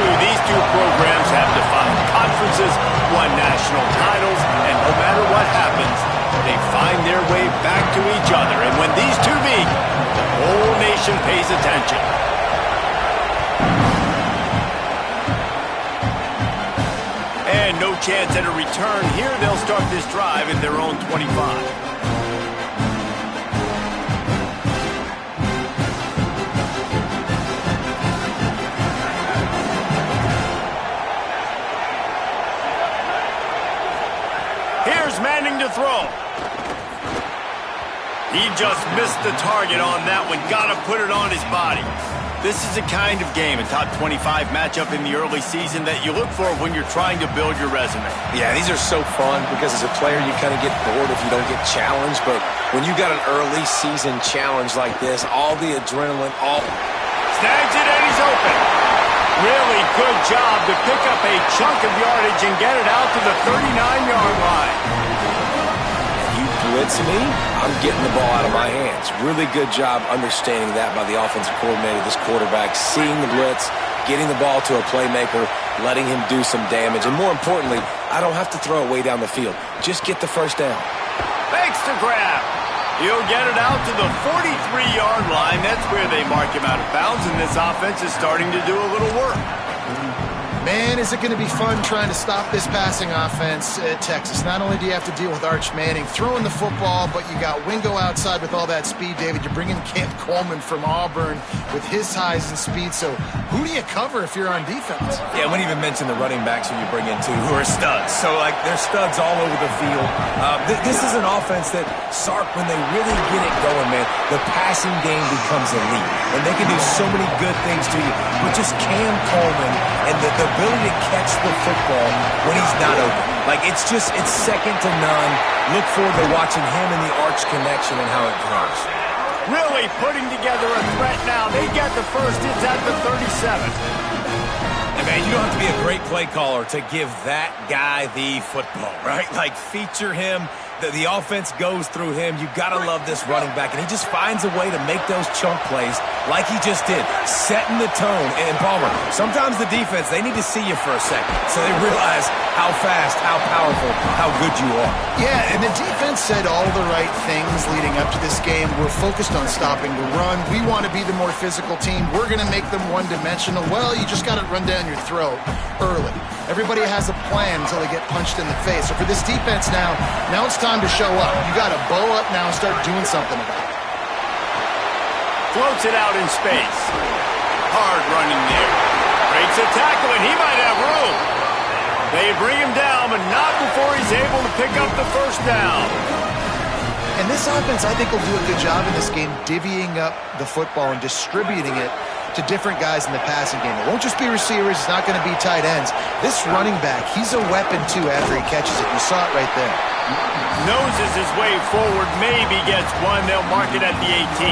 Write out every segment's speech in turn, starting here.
these two programs have defined conferences, won national titles, and no matter what happens, they find their way back to each other. And when these two meet, the whole nation pays attention. And no chance at a return here. They'll start this drive at their own 25. Manning to throw. He just missed the target on that one. Got to put it on his body. This is a kind of game, a top 25 matchup in the early season that you look for when you're trying to build your resume. Yeah, these are so fun because as a player you kind of get bored if you don't get challenged. But when you got an early season challenge like this, all the adrenaline, snags it and he's open. Really good job to pick up a chunk of yardage and get it out to the 39-yard line. You blitz me, I'm getting the ball out of my hands. Really good job understanding that by the offensive coordinator, this quarterback, seeing the blitz, getting the ball to a playmaker, letting him do some damage. And more importantly, I don't have to throw it way down the field. Just get the first down. Thanks to grab. He'll get it out to the 43-yard line. That's where they mark him out of bounds, and this offense is starting to do a little work. Man, is it going to be fun trying to stop this passing offense at Texas. Not only do you have to deal with Arch Manning throwing the football, but you got Wingo outside with all that speed, David. You bring in Cam Coleman from Auburn with his highs and speed. So who do you cover if you're on defense? Yeah, I wouldn't even mention the running backs who you bring in, too, who are studs. So, they're studs all over the field. This is an offense that, Sark, when they really get it going, man, the passing game becomes elite. And they can do so many good things to you. But just Cam Coleman and the ability to catch the football when he's not open. It's second to none. Look forward to watching him and the Arch connection and how it grows. Really putting together a threat now. They get the first. It's at the 37. And man, you don't have to be a great play caller to give that guy the football, right? Feature him. The offense goes through him. You got to love this running back. And he just finds a way to make those chunk plays like he just did, setting the tone. And Palmer, sometimes the defense, they need to see you for a second so they realize how fast, how powerful, how good you are. Yeah, and the defense said all the right things leading up to this game. We're focused on stopping the run. We want to be the more physical team. We're going to make them one-dimensional. Well, you just got to run down your throat early. Everybody has a plan until they get punched in the face. So for this defense now it's time to show up. You got to bow up now and start doing something about it. Floats it out in space. Hard running there. Breaks a tackle, and he might have room. They bring him down, but not before he's able to pick up the first down. And this offense, I think, will do a good job in this game divvying up the football and distributing it to different guys in the passing game. It won't just be receivers. It's not going to be tight ends. This running back, he's a weapon, too, after he catches it. You saw it right there. Noses his way forward, maybe gets one. They'll mark it at the 18.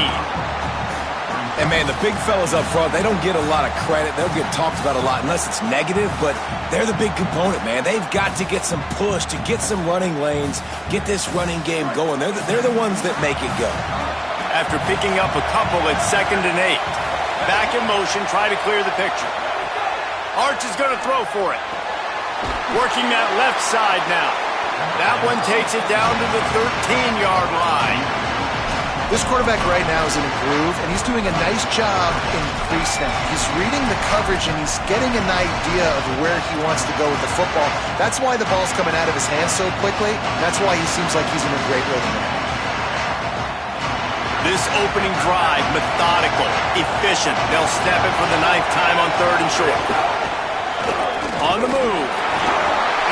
And, man, the big fellas up front, they don't get a lot of credit. They'll get talked about a lot unless it's negative, but they're the big component, man. They've got to get some push to get some running lanes, get this running game going. They're the ones that make it go. After picking up a couple at 2nd and 8. Back in motion, try to clear the picture. Arch is going to throw for it. Working that left side now. That one takes it down to the 13-yard line. This quarterback right now is in a groove, and he's doing a nice job in pre-snap. He's reading the coverage, and he's getting an idea of where he wants to go with the football. That's why the ball's coming out of his hands so quickly. That's why he seems like he's in a great rhythm. This opening drive, methodical, efficient. They'll snap it for the 9th time on 3rd and short. On the move.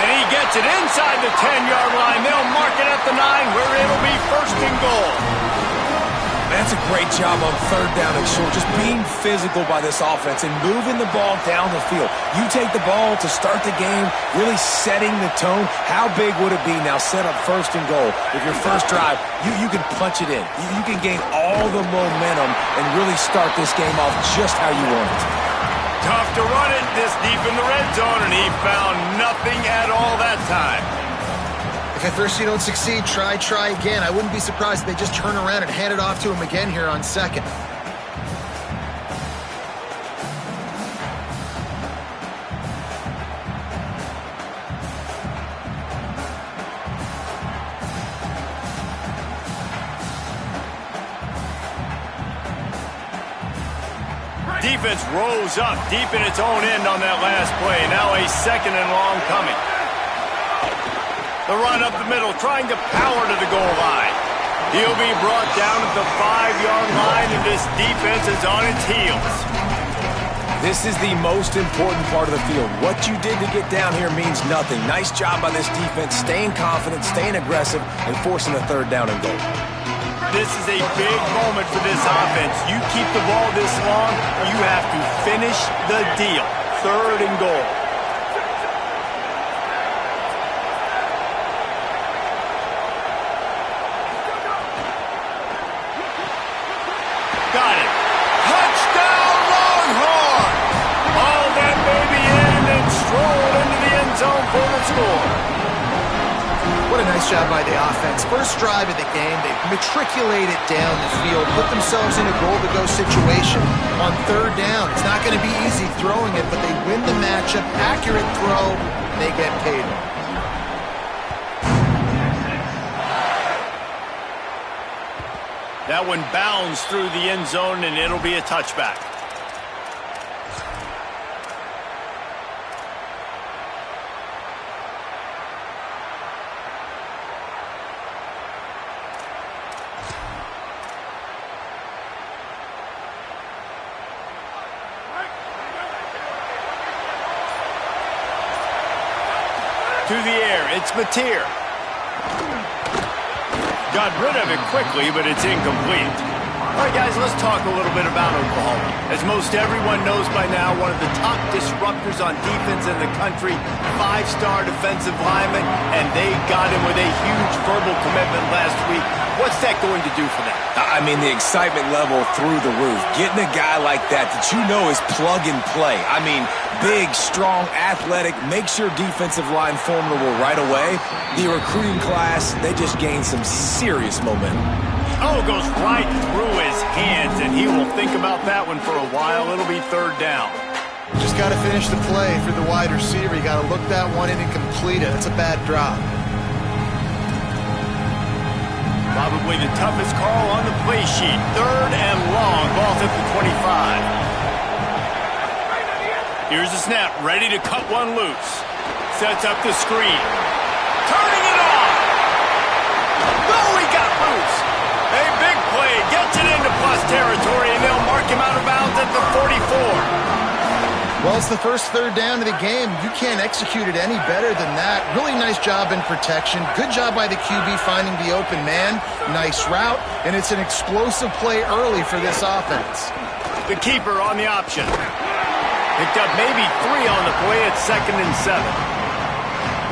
And he gets it inside the 10-yard line. They'll mark it at the 9, where it'll be 1st and goal. That's a great job on 3rd down and short, just being physical by this offense and moving the ball down the field. You take the ball to start the game, really setting the tone. How big would it be now set up 1st and goal? If your first drive, you can punch it in. You can gain all the momentum and really start this game off just how you want it. Tough to run it this deep in the red zone, and he found nothing at all that time. If at first you don't succeed, try again. I wouldn't be surprised if they just turn around and hand it off to him again here on 2nd. Defense rose up deep in its own end on that last play. Now a 2nd and long coming. The run up the middle, trying to power to the goal line. He'll be brought down at the 5-yard line, and this defense is on its heels. This is the most important part of the field. What you did to get down here means nothing. Nice job by this defense, staying confident, staying aggressive, and forcing a 3rd down and goal. This is a big moment for this offense. You keep the ball this long, you have to finish the deal. 3rd and goal. Got it. Touchdown, Longhorn! All that baby in and strolled into the end zone for the score. What a nice job by the offense. First drive of the game, they matriculated down the field, put themselves in a goal-to-go situation on 3rd down. It's not going to be easy throwing it, but they win the matchup. Accurate throw, they get paid. That one bounds through the end zone, and it'll be a touchback. To the air, it's Mateer. Got rid of it quickly, but it's incomplete. All right, guys, let's talk a little bit about Oklahoma. As most everyone knows by now, one of the top disruptors on defense in the country, 5-star defensive lineman, and they got him with a huge verbal commitment last week. What's that going to do for them? I mean, the excitement level through the roof. Getting a guy like that you know is plug and play. I mean, big, strong, athletic, makes your defensive line formidable right away. The recruiting class, they just gained some serious momentum. Oh, goes right through his hands, and he will think about that one for a while. It'll be 3rd down. Just got to finish the play for the wide receiver. You got to look that one in and complete it. It's a bad drop. Probably the toughest call on the play sheet. 3rd and long, ball at the 25. Here's the snap, ready to cut one loose. Sets up the screen. Turning it off. Oh, he got loose. A big play, gets it into plus territory, and they'll mark him out of bounds at the 44. Well, it's the first 3rd down of the game. You can't execute it any better than that. Really nice job in protection. Good job by the QB finding the open man. Nice route, and it's an explosive play early for this offense. The keeper on the option. Picked up maybe 3 on the play at 2nd and 7.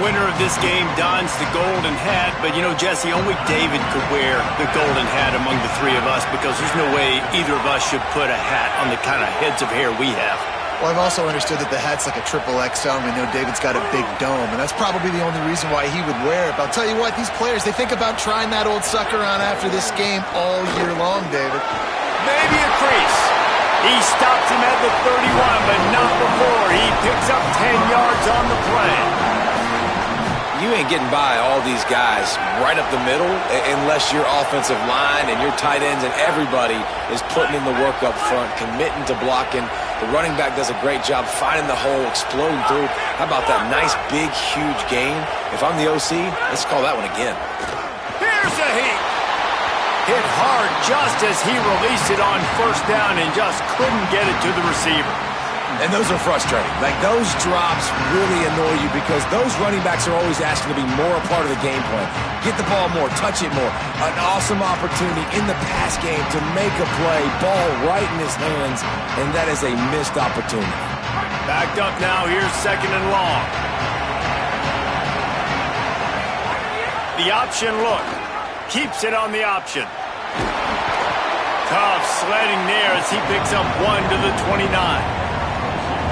Winner of this game dons the golden hat, but you know, Jesse, only David could wear the golden hat among the 3 of us because there's no way either of us should put a hat on the kind of heads of hair we have. Well, I've also understood that the hat's like a XXL, and we know David's got a big dome, and that's probably the only reason why he would wear it. But I'll tell you what, these players, they think about trying that old sucker on after this game all year long, David. Maybe a crease. He stops him at the 31, but not before. He picks up 10 yards on the play. You ain't getting by all these guys right up the middle unless your offensive line and your tight ends and everybody is putting in the work up front, committing to blocking. The running back does a great job finding the hole, exploding through. How about that nice, big, huge gain? If I'm the OC, let's call that one again. Here's a heat. Hit hard just as he released it on 1st down and just couldn't get it to the receiver. And those are frustrating. Like, those drops really annoy you because those running backs are always asking to be more a part of the game plan. Get the ball more, touch it more. An awesome opportunity in the pass game to make a play, ball right in his hands, and that is a missed opportunity. Backed up now, here's 2nd and long. The option look. Keeps it on the option. Tough sledding there as he picks up 1 to the 29.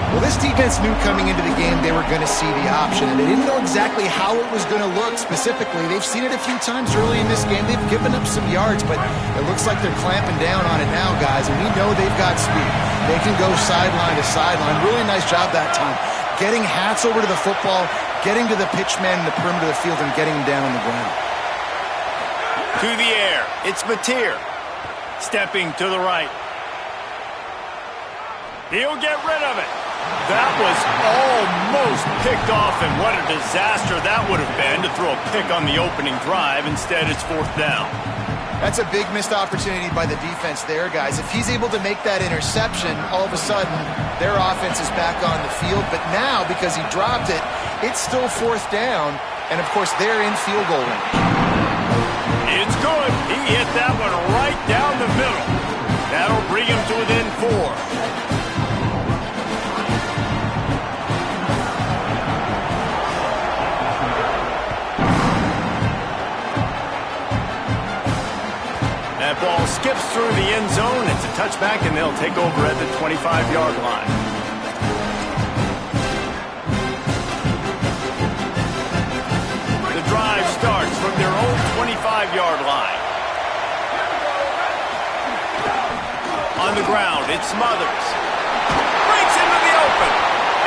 Well, this defense knew coming into the game they were going to see the option, and they didn't know exactly how it was going to look specifically. They've seen it a few times early in this game. They've given up some yards, but it looks like they're clamping down on it now, guys, and we know they've got speed. They can go sideline to sideline. Really nice job that time. Getting hats over to the football, getting to the pitch man in the perimeter of the field, and getting him down on the ground. To the air, it's Mateer. Stepping to the right. He'll get rid of it. That was almost picked off, and what a disaster that would have been to throw a pick on the opening drive. Instead, it's 4th down. That's a big missed opportunity by the defense there, guys. If he's able to make that interception, all of a sudden, their offense is back on the field. But now, because he dropped it, it's still 4th down, and, of course, they're in field goal range. It's good. He hit that one right down the middle. That'll bring him to within 4. That ball skips through the end zone. It's a touchback, and they'll take over at the 25-yard line. The drive starts from their own 25-yard line. On the ground, it's Smothers. Breaks into the open.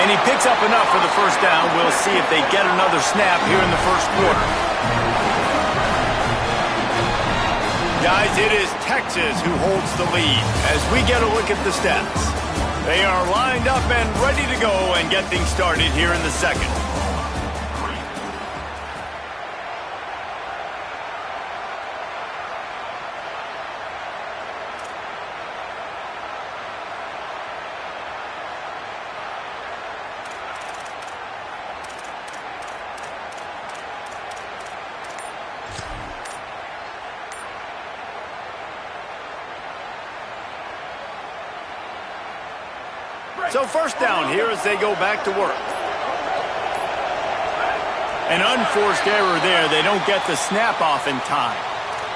And he picks up enough for the first down. We'll see if they get another snap here in the first quarter. Guys, it is Texas who holds the lead as we get a look at the stats. They are lined up and ready to go and get things started here in the second. So first down here as they go back to work. An unforced error there. They don't get the snap off in time.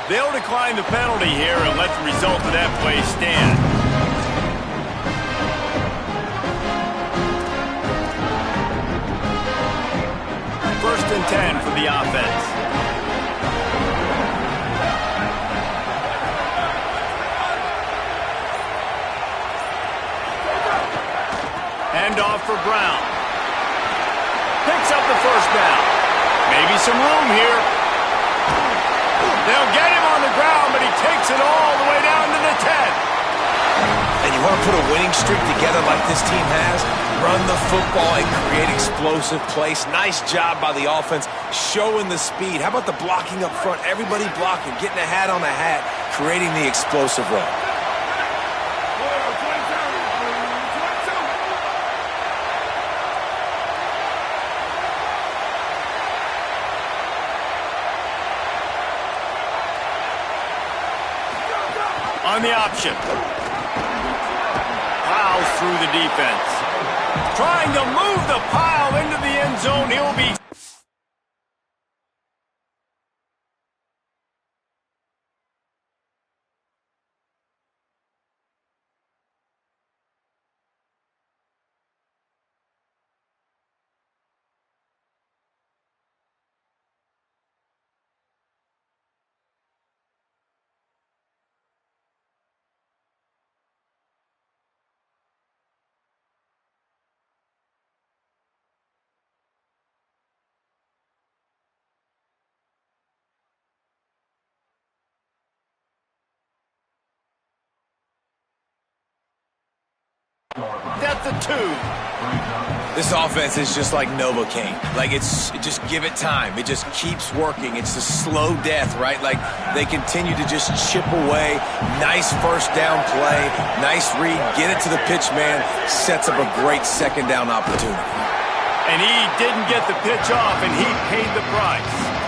They'll decline the penalty here and let the result of that play stand. First and 10 for the offense. Handoff for Brown. Picks up the first down. Maybe some room here. They'll get him on the ground, but he takes it all the way down to the 10. And you want to put a winning streak together like this team has? Run the football and create explosive plays. Nice job by the offense, showing the speed. How about the blocking up front? Everybody blocking, getting a hat on a hat, creating the explosive run. On the option. Plows through the defense. Trying to move the pile into the end zone. He'll be... That's the 2. This offense is just like Novocaine. Like, just give it time. It just keeps working. It's a slow death, right? Like, they continue to just chip away. Nice first down play. Nice read. Get it to the pitch man. Sets up a great second down opportunity. And he didn't get the pitch off, and he paid the price.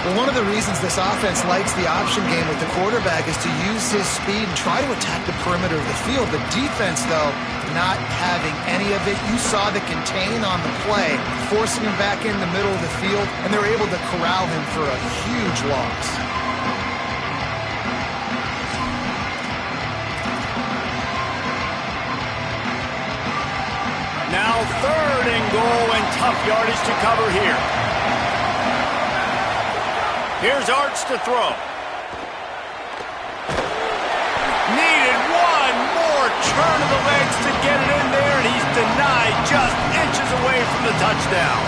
Well, one of the reasons this offense likes the option game with the quarterback is to use his speed and try to attack the perimeter of the field. The defense, though, not having any of it. You saw the contain on the play, forcing him back in the middle of the field, and they were able to corral him for a huge loss. Now 3rd and goal, and tough yardage to cover here. Here's Arch to throw. Needed one more turn of the legs to get it in there, and he's denied just inches away from the touchdown.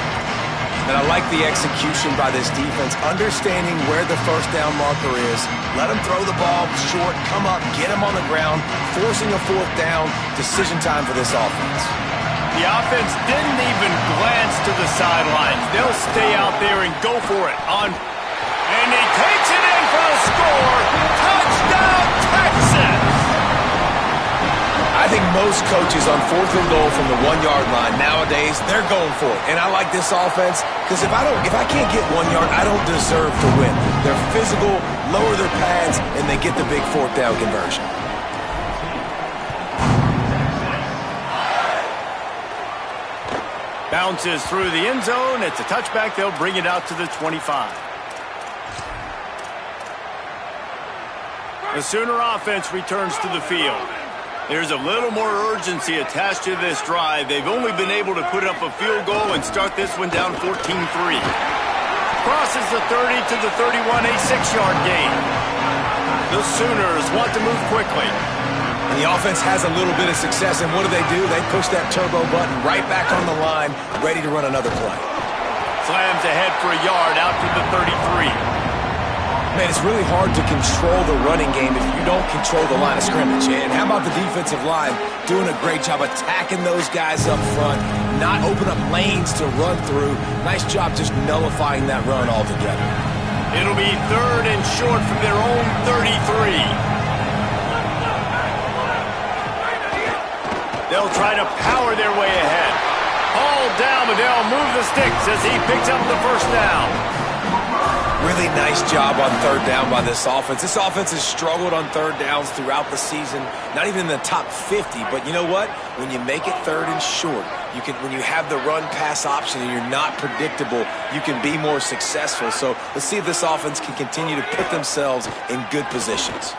And I like the execution by this defense, understanding where the first down marker is. Let them throw the ball short, come up, get them on the ground, forcing a fourth down. Decision time for this offense. The offense didn't even glance to the sidelines. They'll stay out there and go for it. And he takes it in for the score. Touchdown, Texans! I think most coaches on 4th and goal from the 1-yard line nowadays, they're going for it. And I like this offense because if I can't get 1 yard, I don't deserve to win. They're physical, lower their pads, and they get the big fourth down conversion. Bounces through the end zone. It's a touchback. They'll bring it out to the 25. The Sooner offense returns to the field. There's a little more urgency attached to this drive. They've only been able to put up a field goal and start this one down 14-3. Crosses the 30 to the 31, a 6-yard gain. The Sooners want to move quickly. And the offense has a little bit of success, and what do? They push that turbo button right back on the line, ready to run another play. Slams ahead for a yard out to the 33. Man, it's really hard to control the running game if you don't control the line of scrimmage. And how about the defensive line doing a great job attacking those guys up front, not open up lanes to run through. Nice job just nullifying that run altogether. It'll be 3rd and short from their own 33. They'll try to power their way ahead. All down, but they'll move the sticks as he picks up the first down. Really nice job on 3rd down by this offense. This offense has struggled on 3rd downs throughout the season, not even in the top 50. But you know what? When you make it 3rd and short, when you have the run-pass option and you're not predictable, you can be more successful. So let's see if this offense can continue to put themselves in good positions.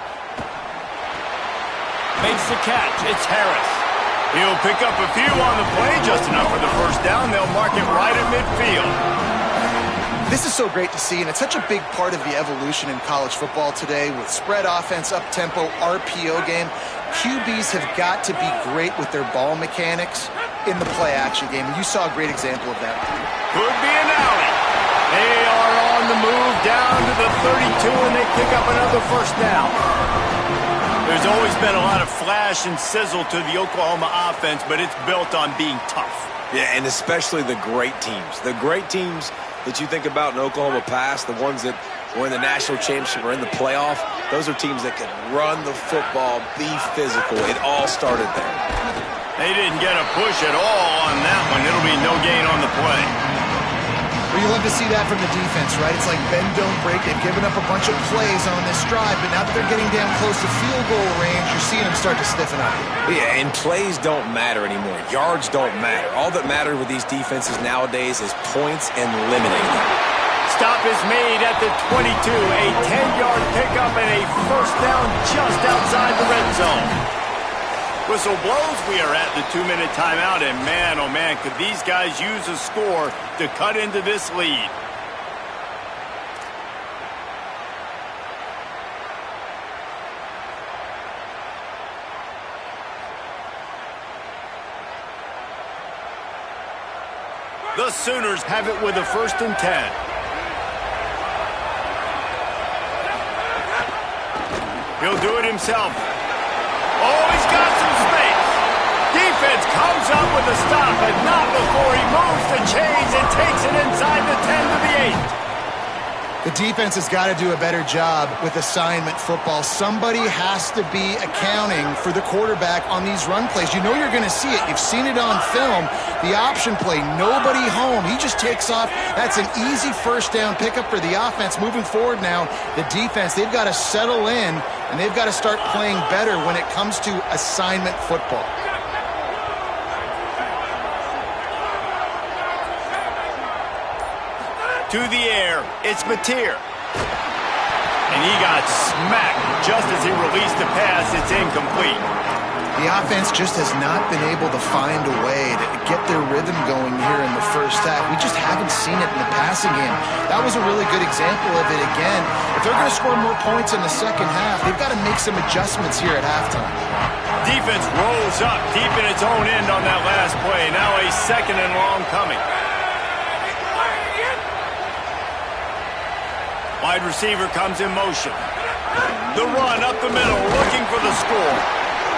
Makes the catch. It's Harris. He'll pick up a few on the play, just enough for the first down. They'll mark it right at midfield. This is so great to see, and it's such a big part of the evolution in college football today with spread offense, up-tempo, RPO game. QBs have got to be great with their ball mechanics in the play-action game, and you saw a great example of that. Could be an alley. They are on the move down to the 32, and they pick up another first down. There's always been a lot of flash and sizzle to the Oklahoma offense, but it's built on being tough. Yeah, and especially the great teams. The great teams that you think about in Oklahoma past, the ones that were in the national championship or in the playoff, those are teams that can run the football, be physical. It all started there. They didn't get a push at all on that one. It'll be no gain on the play. Well, you love to see that from the defense, right? It's like bend, don't break. They've given up a bunch of plays on this drive, but now that they're getting down close to field goal range, you're seeing them start to stiffen up. Yeah, and plays don't matter anymore. Yards don't matter. All that matters with these defenses nowadays is points and limiting them. Stop is made at the 22. A 10-yard pickup and a first down just outside the red zone. Whistle blows. We are at the 2-minute timeout, and man, oh man, could these guys use a score to cut into this lead. The Sooners have it with a 1st and 10. He'll do it himself. Oh, he's got some space. Defense comes up with a stop, but not before he moves the chains and takes it inside the 10 to the 8. The defense has got to do a better job with assignment football. Somebody has to be accounting for the quarterback on these run plays. You know you're going to see it. You've seen it on film. The option play, nobody home. He just takes off. That's an easy first down pickup for the offense. Moving forward now, the defense, they've got to settle in, and they've got to start playing better when it comes to assignment football. To the air, it's Mateer. And he got smacked just as he released the pass. It's incomplete. The offense just has not been able to find a way to get their rhythm going here in the first half. We just haven't seen it in the passing game. That was a really good example of it again. If they're going to score more points in the second half, they've got to make some adjustments here at halftime. Defense rolls up deep in its own end on that last play. Now a 2nd and long coming. Wide receiver comes in motion. The run up the middle, looking for the score.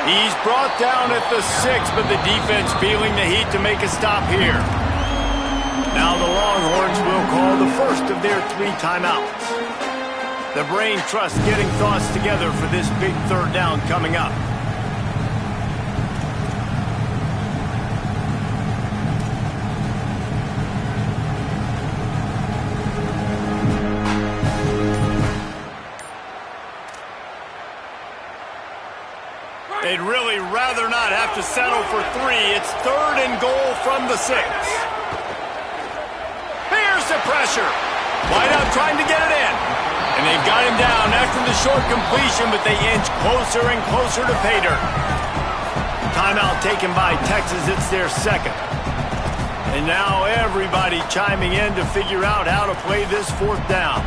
He's brought down at the 6, but the defense feeling the heat to make a stop here. Now the Longhorns will call the first of their 3 timeouts. The brain trust getting thoughts together for this big 3rd down coming up. They'd really rather not have to settle for 3. It's 3rd and goal from the 6. Here's the pressure. Wideout trying to get it in. And they've got him down after the short completion, but they inch closer and closer to pay dirt. Timeout taken by Texas. It's their 2nd. And now everybody chiming in to figure out how to play this 4th down.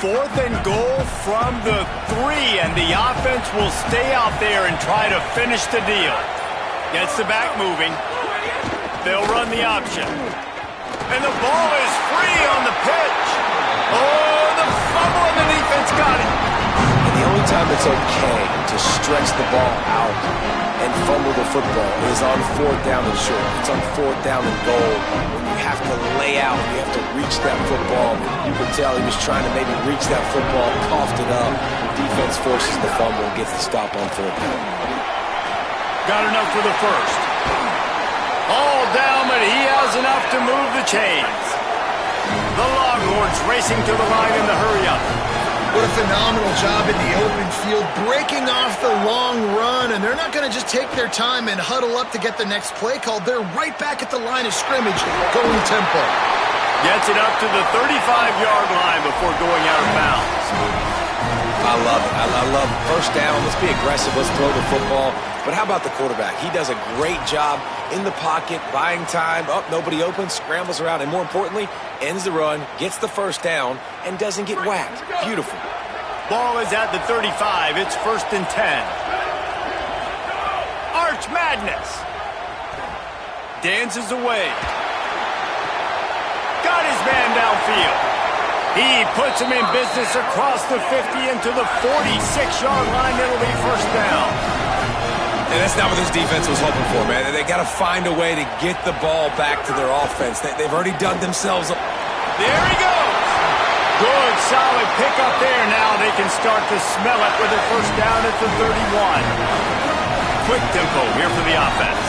Fourth and goal from the 3, and the offense will stay out there and try to finish the deal. Gets the back moving. They'll run the option. And the ball is free on the pitch. Oh, the fumble, and the defense got it. And the only time it's okay to stretch the ball out and fumble the football is on 4th down and short. It's on 4th down and goal. When you have to lay out, you have to reach that football. You could tell he was trying to maybe reach that football, coughed it up. Defense forces the fumble and gets the stop on 4th down. Got enough for the 1st. All down, but he has enough to move the chains. The Longhorns racing to the line in the hurry-up. What a phenomenal job in the open field, breaking off the long run, and they're not going to just take their time and huddle up to get the next play called. They're right back at the line of scrimmage, going tempo. Gets it up to the 35-yard line before going out of bounds. I love it. I love it. 1st down. Let's be aggressive. Let's throw the football. But how about the quarterback? He does a great job in the pocket, buying time. Up, nobody open, scrambles around, and more importantly, ends the run, gets the 1st down, and doesn't get whacked. Beautiful. Ball is at the 35. It's 1st and 10. Arch Madness. Dances away. Got his man downfield. He puts him in business across the 50 into the 46-yard line. It'll be 1st down. And that's not what this defense was hoping for, man. They got to find a way to get the ball back to their offense. They've already dug themselves up. There he goes. Good, solid pickup there. Now they can start to smell it with a 1st down at the 31. Quick tempo here for the offense.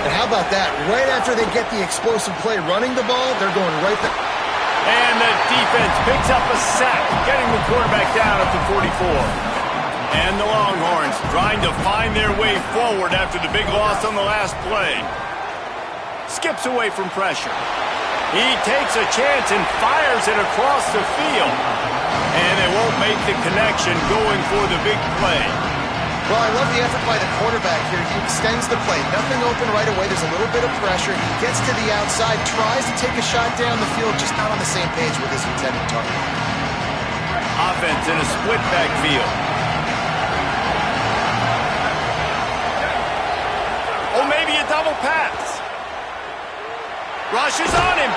And how about that? Right after they get the explosive play running the ball, they're going right there. And the defense picks up a sack, getting the quarterback down at the 44. And the Longhorns trying to find their way forward after the big loss on the last play. Skips away from pressure. He takes a chance and fires it across the field. And they won't make the connection going for the big play. Well, I love the effort by the quarterback here. He extends the play. Nothing open right away. There's a little bit of pressure. He gets to the outside, tries to take a shot down the field, just not on the same page with his intended target. Offense in a split backfield. Oh, maybe a double pass. Rushes on him.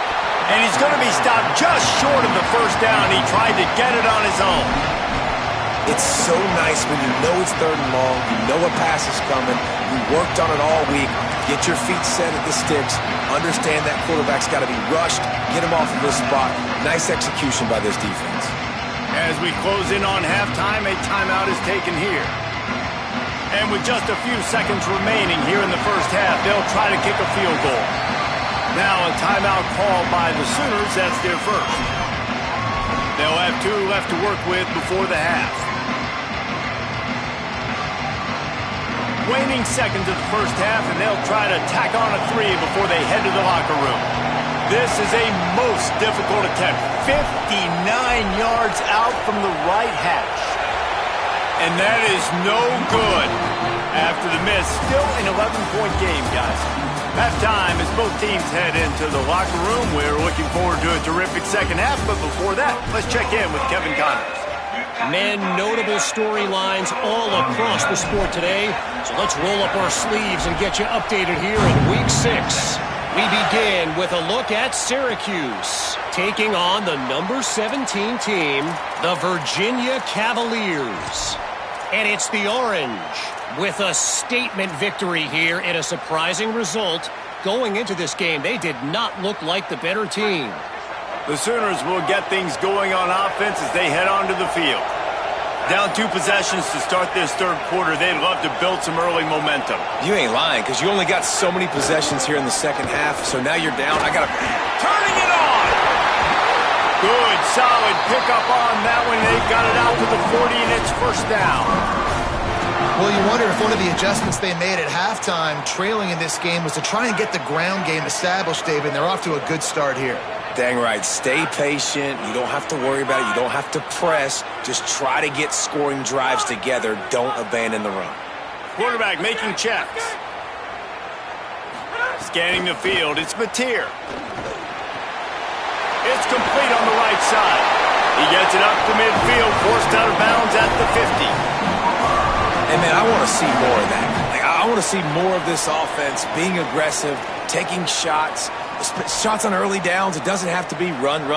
And he's going to be stopped just short of the 1st down. He tried to get it on his own. It's so nice when you know it's 3rd and long, you know a pass is coming, you worked on it all week, get your feet set at the sticks, understand that quarterback's got to be rushed, get him off of this spot. Nice execution by this defense. As we close in on halftime, a timeout is taken here. And with just a few seconds remaining here in the 1st half, they'll try to kick a field goal. Now a timeout called by the Sooners. That's their 1st. They'll have 2 left to work with before the half. Waning seconds of the 1st half, and they'll try to tack on a 3 before they head to the locker room. This is a most difficult attempt. 59 yards out from the right hash. And that is no good after the miss. Still an 11-point game, guys. Halftime as both teams head into the locker room. We're looking forward to a terrific 2nd half, but before that, let's check in with Kevin Connors. Men, notable storylines all across the sport today. So let's roll up our sleeves and get you updated here in Week 6. We begin with a look at Syracuse, taking on the number 17 team, the Virginia Cavaliers. And it's the Orange with a statement victory here in a surprising result. Going into this game, they did not look like the better team. The Sooners will get things going on offense as they head onto the field. Down 2 possessions to start this third quarter. They'd love to build some early momentum. You ain't lying, because you only got so many possessions here in the second half, so now you're down. Turning it on! Good, solid pickup on that one. They got it out to the 40, and it's first down. Well, you wonder if one of the adjustments they made at halftime, trailing in this game, was to try and get the ground game established, David, and they're off to a good start here. Dang right. Stay patient. You don't have to worry about it. You don't have to press. Just try to get scoring drives together. Don't abandon the run. Quarterback making checks. Scanning the field. It's Mateer. It's complete on the right side. He gets it up to midfield, forced out of bounds at the 50. Hey, man, I want to see more of that. I want to see more of this offense being aggressive, taking shots. Shots on early downs. It doesn't have to be run.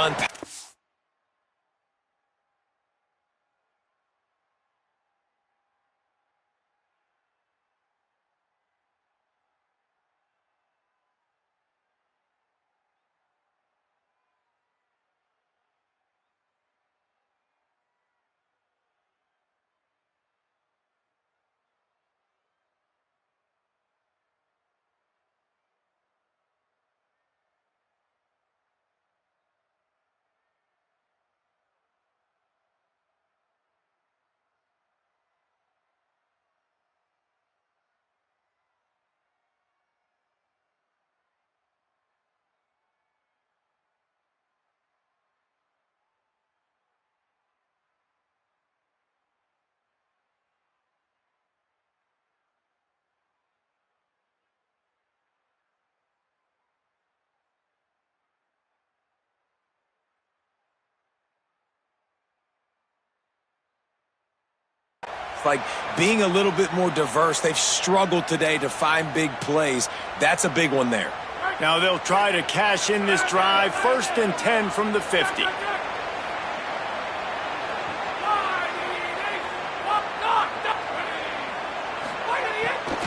Like being a little bit more diverse. They've struggled today to find big plays. That's a big one there. Now they'll try to cash in this drive. 1st and 10 from the 50.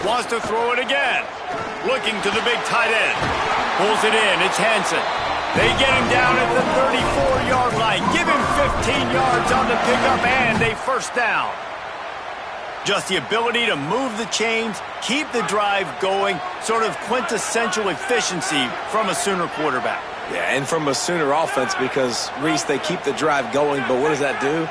Wants to throw it again. Looking to the big tight end. Pulls it in. It's Hansen. They get him down at the 34-yard line. Give him 15 yards on the pickup and a first down. Just the ability to move the chains, keep the drive going, sort of quintessential efficiency from a Sooner quarterback. Yeah, and from a Sooner offense because, Reese, they keep the drive going, but what does that do?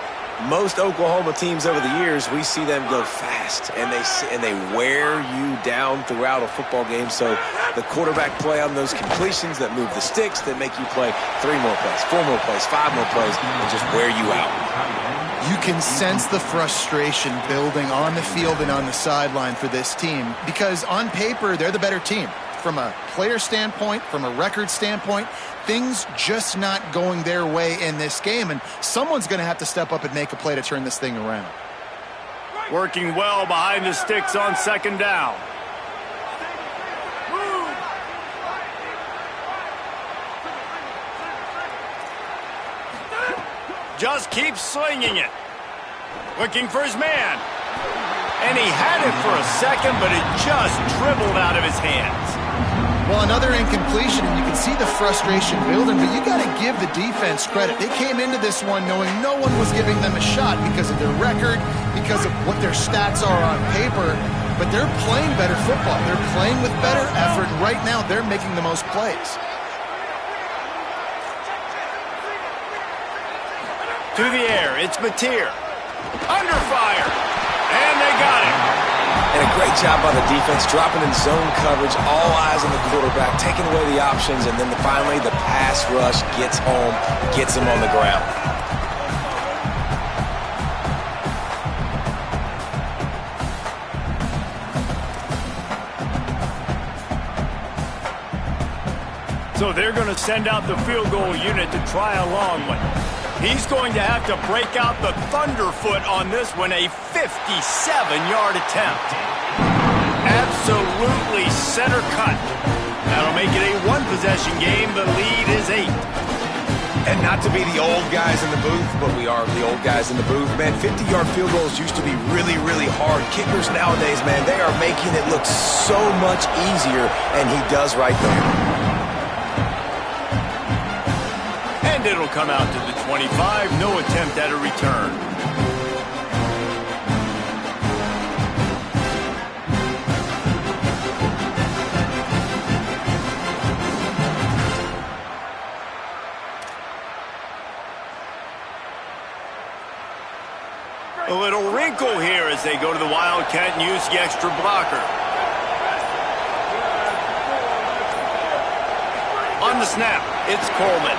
Most Oklahoma teams over the years, we see them go fast, and they wear you down throughout a football game. So the quarterback play on those completions that move the sticks, that make you play 3 more plays, 4 more plays, 5 more plays, and just wear you out. You can sense the frustration building on the field and on the sideline for this team because on paper, they're the better team. From a player standpoint, from a record standpoint, things just not going their way in this game, and someone's going to have to step up and make a play to turn this thing around. Working well behind the sticks on 2nd down. Just keeps slinging it. Looking for his man. And he had it for a second, but it just dribbled out of his hands. Well, another incompletion, and you can see the frustration building, but you got to give the defense credit. They came into this one knowing no one was giving them a shot because of their record, because of what their stats are on paper, but they're playing better football. They're playing with better effort, and right now they're making the most plays. To the air, it's Mateer. Under fire, and they got it. And a great job by the defense, dropping in zone coverage, all eyes on the quarterback, taking away the options, and then finally the pass rush gets home, gets him on the ground. So they're going to send out the field goal unit to try a long one. He's going to have to break out the thunderfoot on this one, a 57-yard attempt. Absolutely center cut. That'll make it a one-possession game. The lead is 8. And not to be the old guys in the booth, but we are the old guys in the booth, man. 50-yard field goals used to be really, really hard. Kickers nowadays, man, they are making it look so much easier, and he does right there. And it'll come out to the 25. No attempt at a return. A little wrinkle here as they go to the Wildcat and use the extra blocker. On the snap, it's Coleman.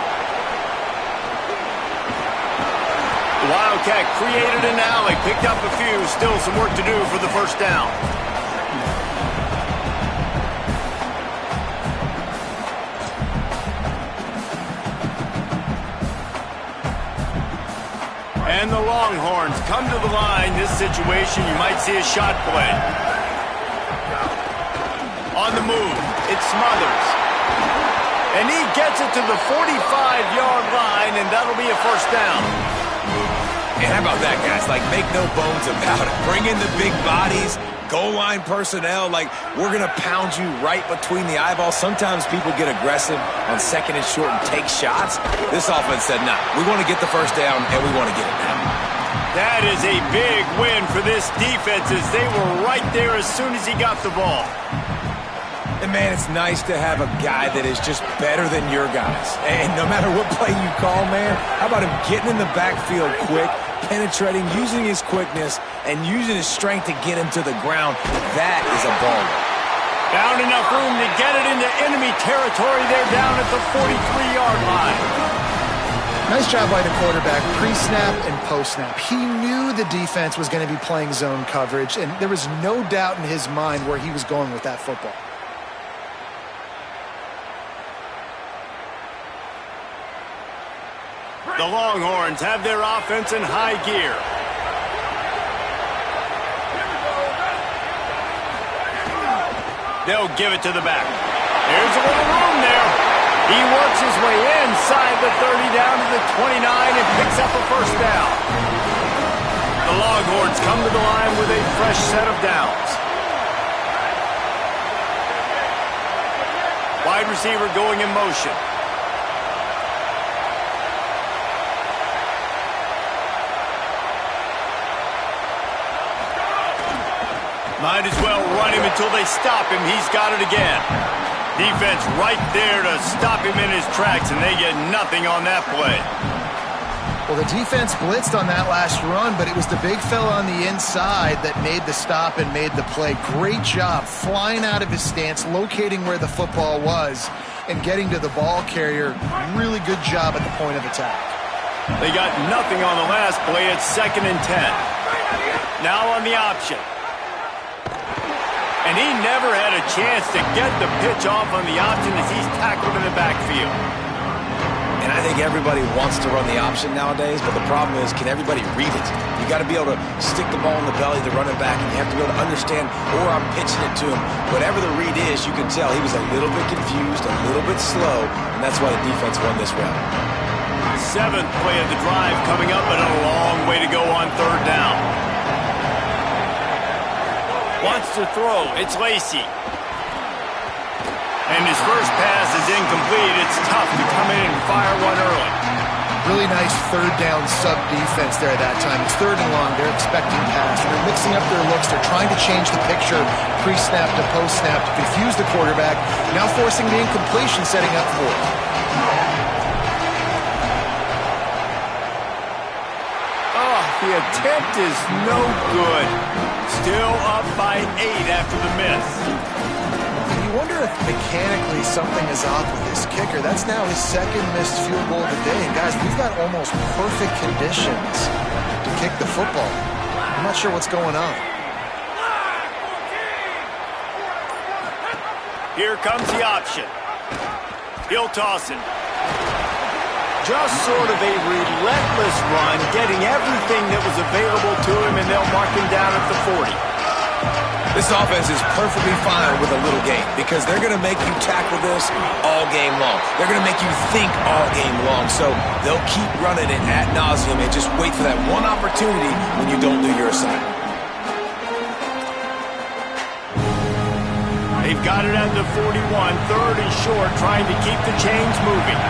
The Wildcat created an alley, picked up a few, still some work to do for the first down. And the Longhorns come to the line. This situation, you might see a shot play. On the move, it's Smothers. And he gets it to the 45-yard line, and that'll be a first down. And how about that, guys? Like, make no bones about it. Bring in the big bodies, goal line personnel. Like, we're going to pound you right between the eyeballs. Sometimes people get aggressive on second and short and take shots. This offense said, nah, we want to get the first down, and we want to get it now. That is a big win for this defense as they were right there as soon as he got the ball. And, man, it's nice to have a guy that is just better than your guys. And no matter what play you call, man, how about him getting in the backfield quick, penetrating, using his quickness, and using his strength to get him to the ground? That is a baller. Found enough room to get it into enemy territory there down at the 43-yard line. Nice job by the quarterback, pre-snap and post-snap. He knew the defense was going to be playing zone coverage, and there was no doubt in his mind where he was going with that football. The Longhorns have their offense in high gear. They'll give it to the back. There's a little room there. He works his way inside the 30 down to the 29 and picks up a first down. The Longhorns come to the line with a fresh set of downs. Wide receiver going in motion. Might as well run him until they stop him. He's got it again. Defense right there to stop him in his tracks, and they get nothing on that play. Well, the defense blitzed on that last run, but it was the big fella on the inside that made the stop and made the play. Great job flying out of his stance, locating where the football was, and getting to the ball carrier. Really good job at the point of attack. They got nothing on the last play. It's 2nd and 10. Now on the option. And he never had a chance to get the pitch off on the option as he's tackled in the backfield. And I think everybody wants to run the option nowadays, but the problem is, can everybody read it? You got to be able to stick the ball in the belly to run it back, and you have to be able to understand, or I'm pitching it to him. Whatever the read is, you can tell he was a little bit confused, a little bit slow, and that's why the defense won this round. 7th play of the drive coming up, but a long way to go on 3rd down. Wants to throw. It's Lacy. And his first pass is incomplete. It's tough to come in and fire one early. Really nice 3rd down sub-defense there that time. It's 3rd and long. They're expecting pass. And they're mixing up their looks. They're trying to change the picture pre-snap to post-snap to confuse the quarterback. Now forcing the incompletion, setting up for it. The attempt is no good. Still up by 8 after the miss. You wonder if mechanically something is off with this kicker. That's now his 2nd missed field goal of the day. And guys, we've got almost perfect conditions to kick the football. I'm not sure what's going on. Here comes the option. He'll toss it. Just sort of a relentless run, getting everything that was available to him, and they'll mark him down at the 40. This offense is perfectly fine with a little game because they're going to make you tackle this all game long. They're going to make you think all game long. So they'll keep running it ad nauseum and just wait for that one opportunity when you don't do your assignment. They've got it at the 41, third and short, trying to keep the chains moving.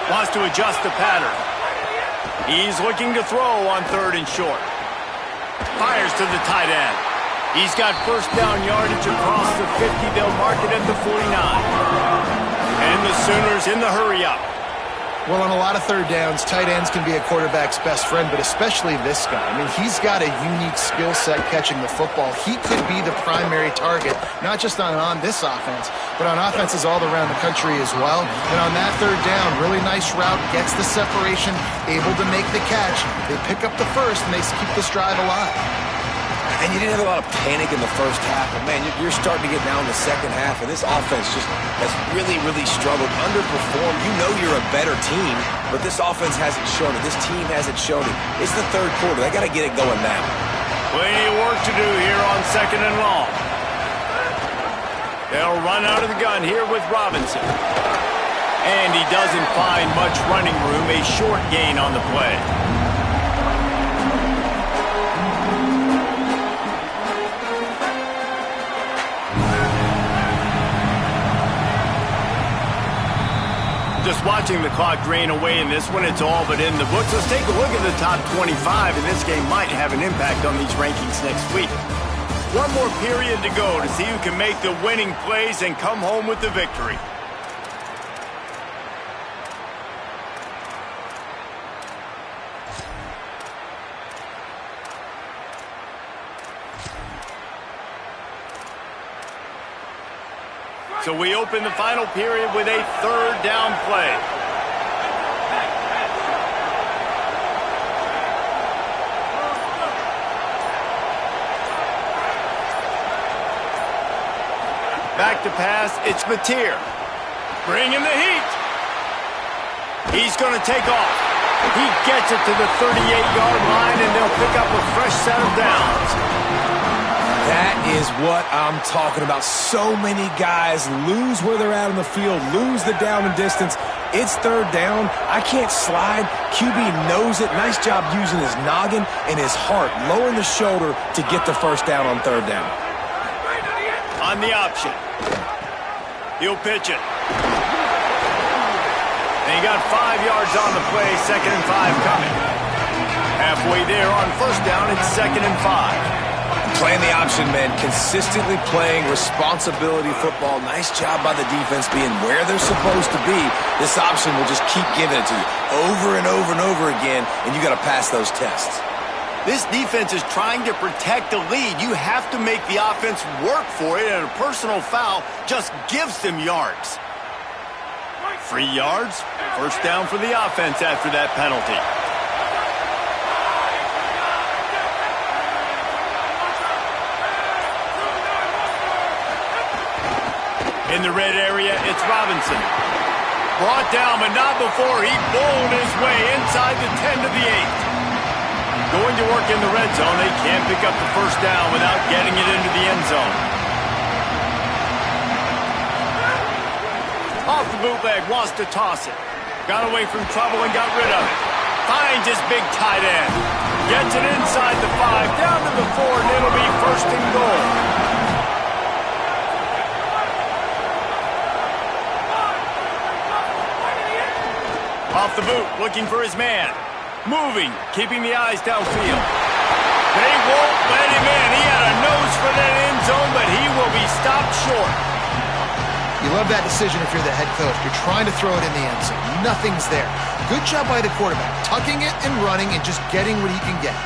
Wants to adjust the pattern. He's looking to throw on third and short. Fires to the tight end. He's got first down yardage across the 50. They'll mark it at the 49. And the Sooners in the hurry-up. Well, on a lot of third downs, tight ends can be a quarterback's best friend, but especially this guy. I mean, he's got a unique skill set catching the football. He could be the primary target, not just on this offense, but on offenses all around the country as well. And on that third down, really nice route, gets the separation, able to make the catch. They pick up the first, and they keep this drive alive. And you didn't have a lot of panic in the first half, but man, you're starting to get down in the second half, and this offense just has really, really struggled, underperformed. You know you're a better team, but this offense hasn't shown it. This team hasn't shown it. It's the third quarter. They got to get it going now. Plenty of work to do here on second and long. They'll run out of the gun here with Robinson. And he doesn't find much running room, a short gain on the play. Just watching the clock drain away in this one, it's all but in the books. Let's take a look at the top 25, and this game might have an impact on these rankings next week. One more period to go to see who can make the winning plays and come home with the victory. So we open the final period with a third down play. Back to pass, it's Mateer. Bringing the heat. He's going to take off. He gets it to the 38-yard line, and they'll pick up a fresh set of downs. That is what I'm talking about. So many guys lose where they're at on the field, lose the down and distance. It's third down. I can't slide. QB knows it. Nice job using his noggin and his heart, lowering the shoulder to get the first down on third down. On the option. He'll pitch it. And he got 5 yards on the play, 2nd and 5 coming. Halfway there on first down, it's 2nd and 5. Playing the option, man. Consistently playing responsibility football. Nice job by the defense being where they're supposed to be. This option will just keep giving it to you over and over and over again, and you got to pass those tests. This defense is trying to protect the lead. You have to make the offense work for it, and a personal foul just gives them yards. 3 yards, first down for the offense after that penalty. In the red area, it's Robinson. Brought down, but not before he bowled his way inside the 10 to the 8. Going to work in the red zone. They can't pick up the first down without getting it into the end zone. Off the bootleg, wants to toss it. Got away from trouble and got rid of it. Finds his big tight end. Gets it inside the 5, down to the 4, and it'll be first and goal. Off the boot, looking for his man. Moving, keeping the eyes downfield. They won't let him in. He had a nose for that end zone, but he will be stopped short. You love that decision if you're the head coach. You're trying to throw it in the end zone. Nothing's there. Good job by the quarterback, tucking it and running and just getting what he can get.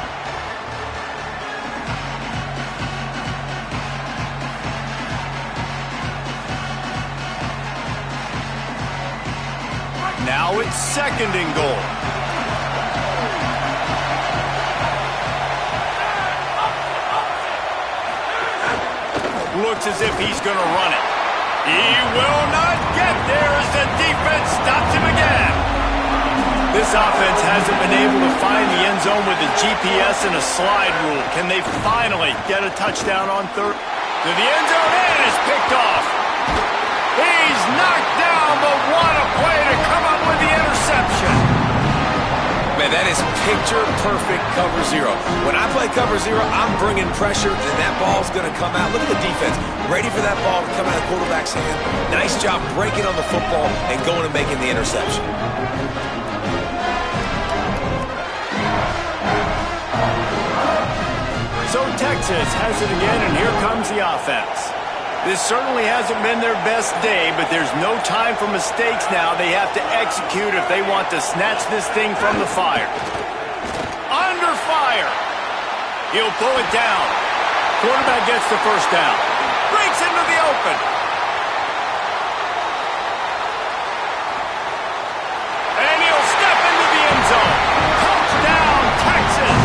Now it's 2nd and goal. looks as if he's going to run it. He will not get there as the defense stops him again. This offense hasn't been able to find the end zone with a GPS and a slide rule. Can they finally get a touchdown on third? To the end zone, and it's picked off. He's knocked down, but what a play to come up with the interception. Man, that is picture-perfect cover zero. When I play cover zero, I'm bringing pressure, and that ball's going to come out. Look at the defense. Ready for that ball to come out of the quarterback's hand. Nice job breaking on the football and going and making the interception. So Texas has it again, and here comes the offense. This certainly hasn't been their best day, but there's no time for mistakes now. They have to execute if they want to snatch this thing from the fire. Under fire. He'll pull it down. Quarterback gets the first down. Breaks into the open. And he'll step into the end zone. Touchdown, Texas.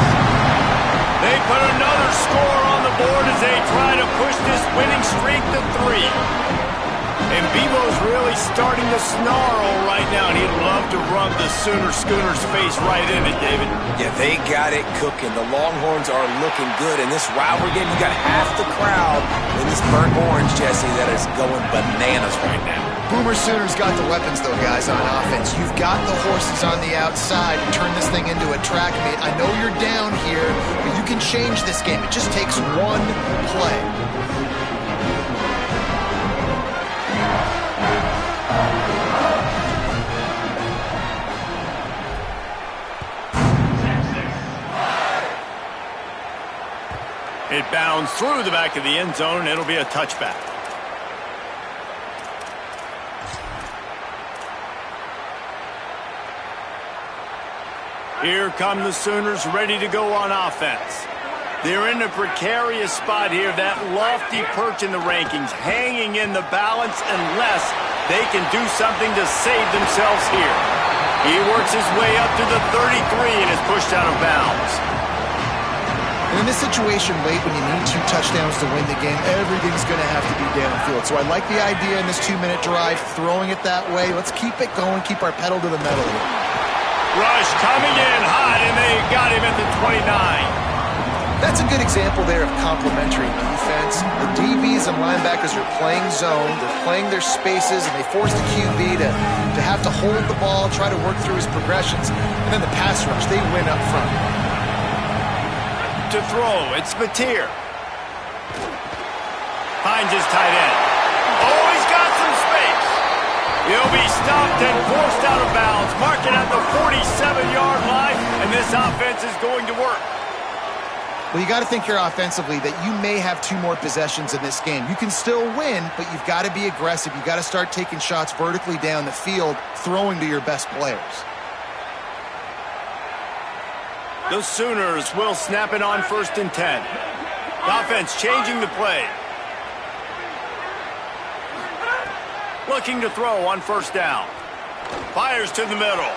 They put another score on the board as they try to push this winning streak to 3. And Bevo's really starting to snarl right now, and he'd love to rub the Schooner's face right in it, David. Yeah, they got it cooking. The Longhorns are looking good. In this rivalry game, you got half the crowd in this burnt orange, Jesse, that is going bananas right now. Boomer Sooners got the weapons, though, guys, on offense. You've got the horses on the outside to turn this thing into a track meet. I know you're down here, but you can change this game. It just takes one play. It bounds through the back of the end zone, and it'll be a touchback. Here come the Sooners ready to go on offense. They're in a precarious spot here, that lofty perch in the rankings, hanging in the balance unless they can do something to save themselves here. He works his way up to the 33 and is pushed out of bounds. And in this situation late when you need 2 touchdowns to win the game, everything's going to have to be downfield. So I like the idea in this 2-minute drive, throwing it that way. Let's keep it going, keep our pedal to the metal here. Rush coming in hot, and they got him at the 29. That's a good example there of complementary defense. The DBs and linebackers are playing zone, they're playing their spaces, and they force the QB to have to hold the ball, try to work through his progressions. And then the pass rush, they win up front. To throw, it's Mateer. Finds his tight end. Oh, he's got some space. He'll be stopped and forced out of bounds, marking at the 47-yard line, and this offense is going to work. Well, you got to think here offensively that you may have 2 more possessions in this game. You can still win, but you've got to be aggressive. You've got to start taking shots vertically down the field, throwing to your best players. The Sooners will snap it on 1st and 10. The offense changing the play. Looking to throw on 1st down. Fires to the middle.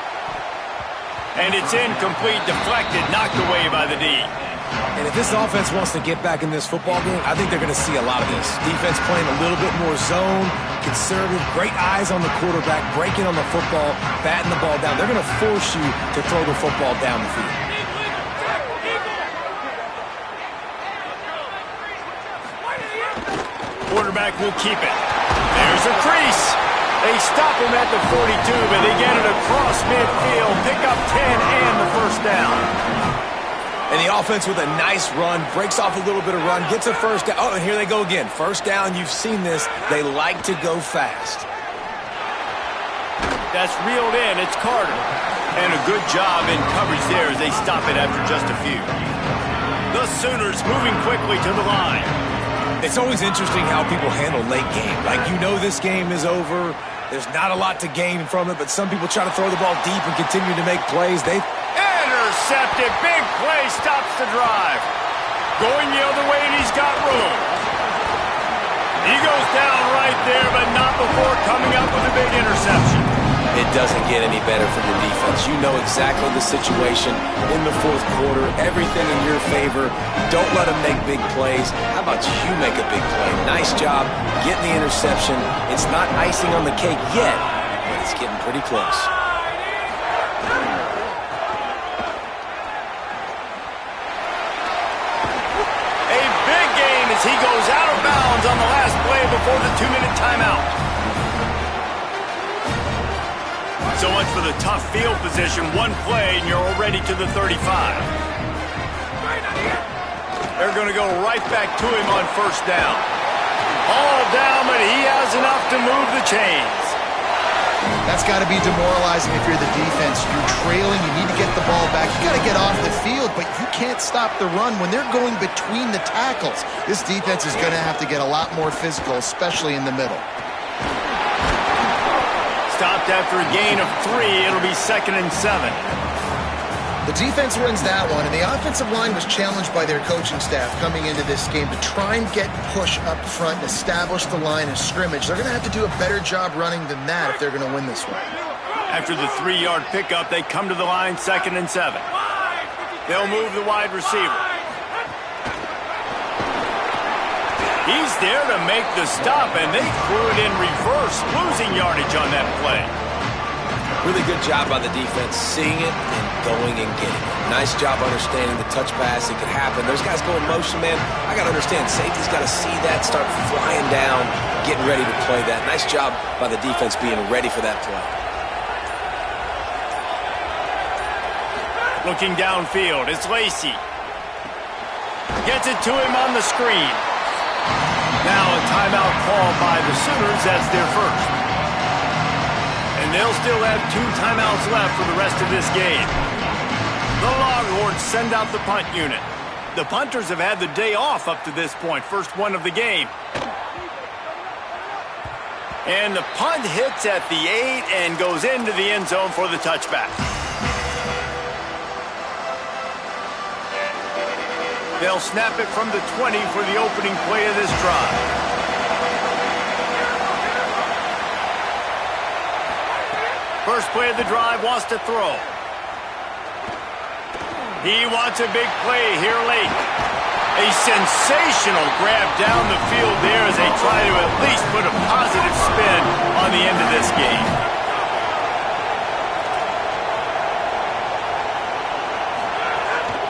And it's incomplete, deflected, knocked away by the D. And if this offense wants to get back in this football game, I think they're going to see a lot of this. Defense playing a little bit more zone, conservative, great eyes on the quarterback, breaking on the football, batting the ball down. They're going to force you to throw the football down the field. Quarterback will keep it. There's a crease. They stop him at the 42, but they get it across midfield, pick up 10 and the 1st down. And the offense with a nice run, breaks off a little bit of run, gets a 1st down. Oh, and here they go again. 1st down, you've seen this. They like to go fast. That's reeled in. It's Carter. And a good job in coverage there as they stop it after just a few. The Sooners moving quickly to the line. It's always interesting how people handle late game. Like, you know this game is over. There's not a lot to gain from it, but some people try to throw the ball deep and continue to make plays. Intercepted. Big play stops the drive. Going the other way, and he's got room. He goes down right there, but not before coming up with a big interception. it doesn't get any better for your defense. You know exactly the situation in the fourth quarter, everything in your favor. Don't let them make big plays. How about you make a big play? Nice job getting the interception. It's not icing on the cake yet, but it's getting pretty close. A big gain as he goes out of bounds on the last play before the 2-minute timeout. So much for the tough field position. One play, and you're already to the 35. They're going to go right back to him on first down. All down, but he has enough to move the chains. That's got to be demoralizing if you're the defense. You're trailing. You need to get the ball back. You got to get off the field, but you can't stop the run when they're going between the tackles. This defense is going to have to get a lot more physical, especially in the middle. Stopped after a gain of 3. It'll be 2nd and 7. The defense wins that one, and the offensive line was challenged by their coaching staff coming into this game to try and get push up front and establish the line of scrimmage. They're going to have to do a better job running than that if they're going to win this one. After the 3-yard pickup, they come to the line 2nd and 7. They'll move the wide receiver. He's there to make the stop, and they threw it in reverse, losing yardage on that play. Really good job by the defense, seeing it and going and getting it. Nice job understanding the touch pass. It could happen. Those guys go in motion, man. I got to understand, safety's got to see that, start flying down, getting ready to play that. Nice job by the defense being ready for that play. Looking downfield, it's Lacy. Gets it to him on the screen. Now a timeout call by the Sooners. That's their first. And they'll still have 2 timeouts left for the rest of this game. The Longhorns send out the punt unit. The punters have had the day off up to this point. First one of the game. And the punt hits at the 8 and goes into the end zone for the touchback. They'll snap it from the 20 for the opening play of this drive. First play of the drive, wants to throw. He wants a big play here late. A sensational grab down the field there as they try to at least put a positive spin on the end of this game.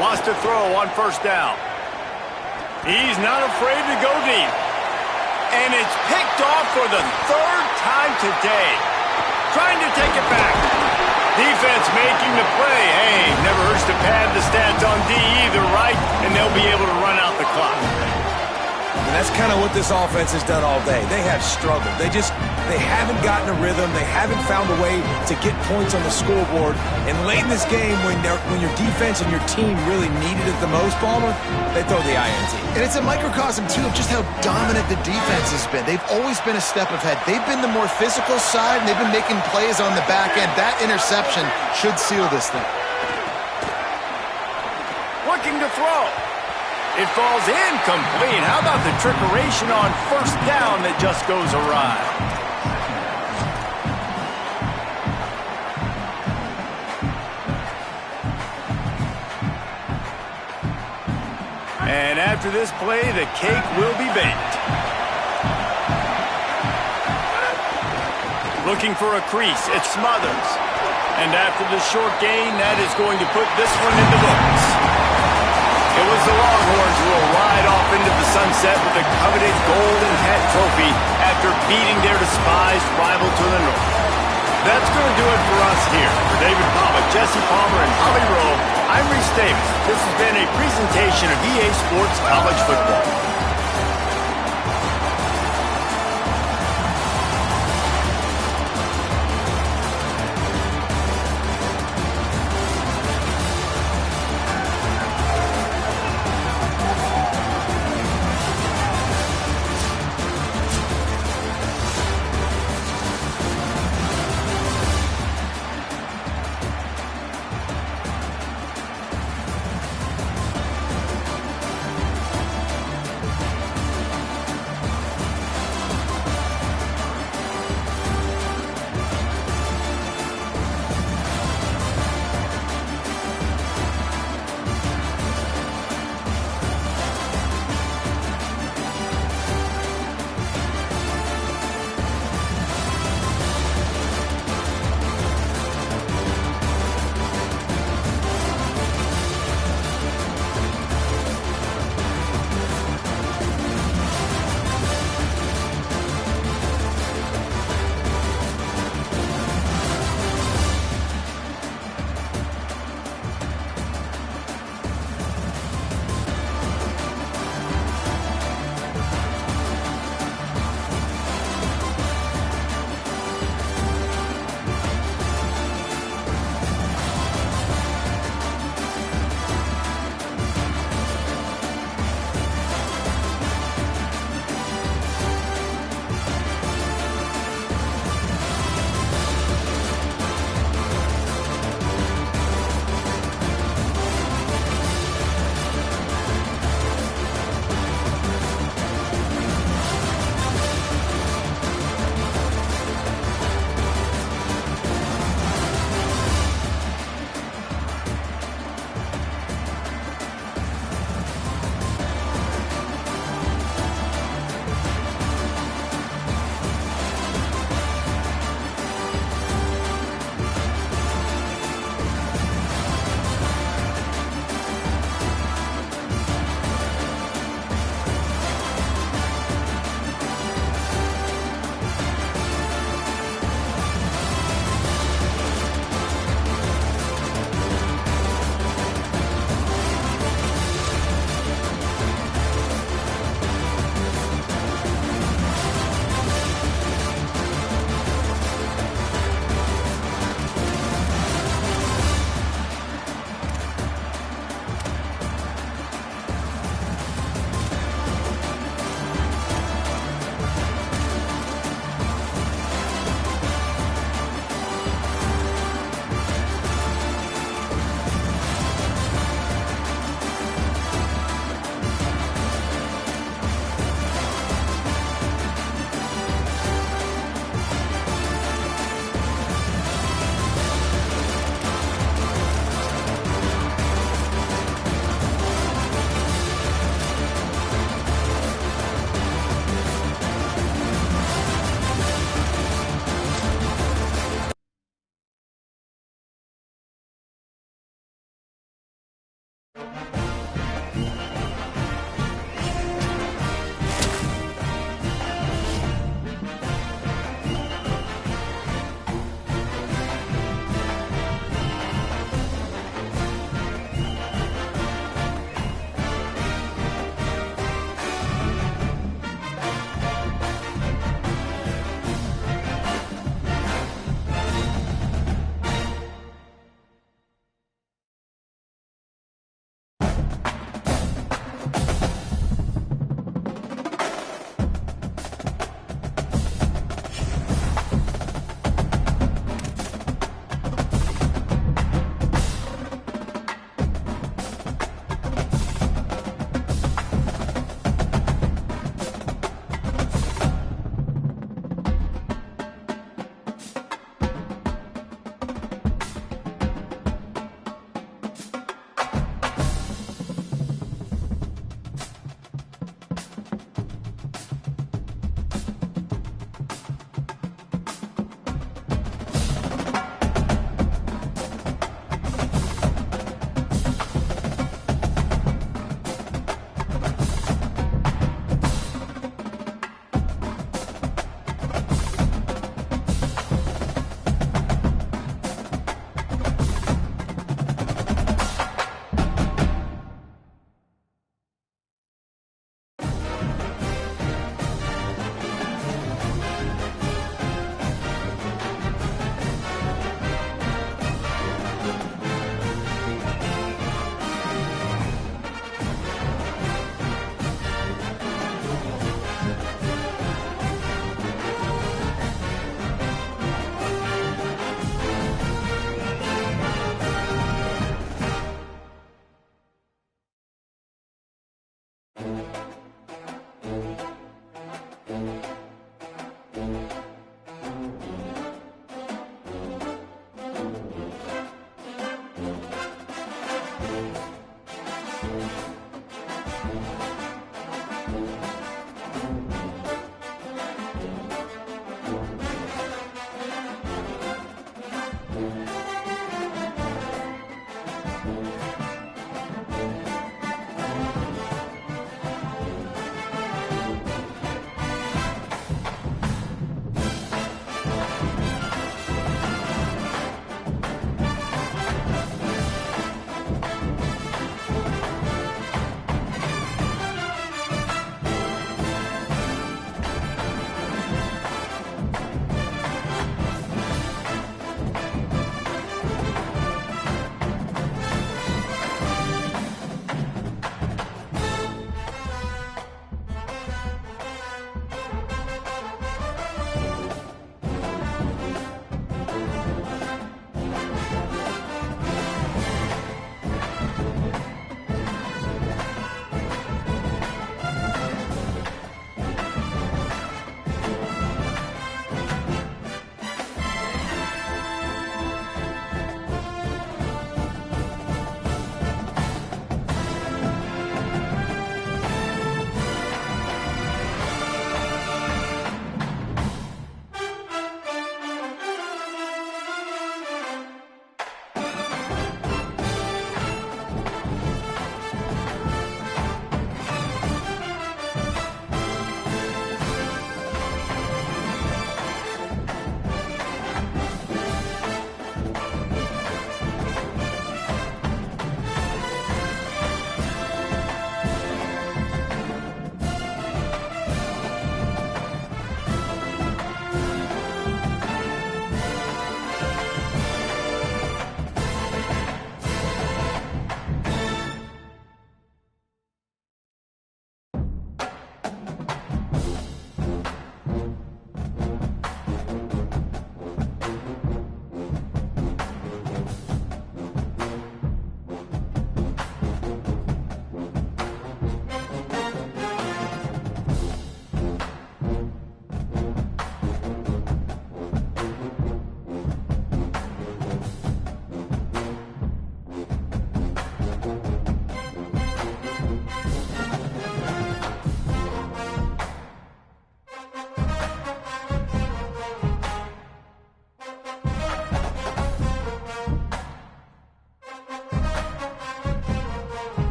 Wants to throw on first down. He's not afraid to go deep. And it's picked off for the 3rd time today. Trying to take it back. Defense making the play. Hey, never hurts to pad the stats on D either, right? And they'll be able to run out the clock. And that's kind of what this offense has done all day. They have struggled. They haven't gotten a rhythm. They haven't found a way to get points on the scoreboard. And late in this game, when your defense and your team really needed it the most, Palmer, they throw the INT. And it's a microcosm, too, of just how dominant the defense has been. They've always been a step ahead. They've been the more physical side, and they've been making plays on the back end. That interception should seal this thing. Looking to throw. It falls incomplete. How about the trickeration on first down that just goes awry? And after this play, the cake will be baked. Looking for a crease. It's Smothers. And after the short gain, that is going to put this one in the books. It was the Longhorns who will ride off into the sunset with the coveted Golden Hat Trophy after beating their despised rival to the north. That's going to do it for us here. For David Pollock, Jesse Palmer, and Holly Rowe, I'm Reese Davis. This has been a presentation of EA Sports College Football.